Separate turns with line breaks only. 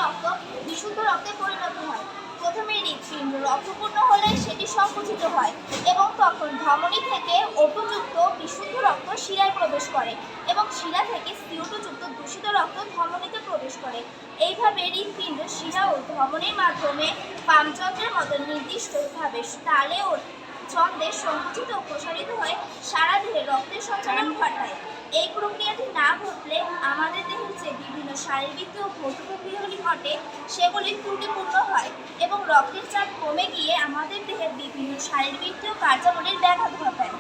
রক্ত বিশুদ্ধ রক্তে পরিণত হয়। প্রথমে হৃৎপিণ্ড রক্তপূর্ণ হলে সেটি সংকুচিত হয় এবং তখন ধমনী থেকে O2 যুক্ত বিশুদ্ধ রক্ত শিরায় প্রবেশ করে এবং শিরা থেকে CO2 যুক্ত দূষিত রক্ত ধমনীতে প্রবেশ করে। এইভাবে হৃৎপিণ্ড শিরা ও ধমনীর মাধ্যমে পামযন্ত্রের মতো নির্দিষ্টভাবে তালে ও ছন্দে সংকুচিত ও প্রসারিত হয়ে সারা দেহে রক্তের সঞ্চালন ঘটায়। এই প্রক্রিয়াটি না ঘটলে আমাদের দেহের যে বিভিন্ন শারীরবৃত্তীয় ও ভৌত প্রক্রিয়াগুলি ঘটে সেগুলি ত্রুটিপূর্ণ হয় এবং রক্তের চাপ কমে গিয়ে আমাদের দেহের বিভিন্ন শারীরবৃত্তীয় কার্যাবলীর ব্যাঘাত ঘটায়।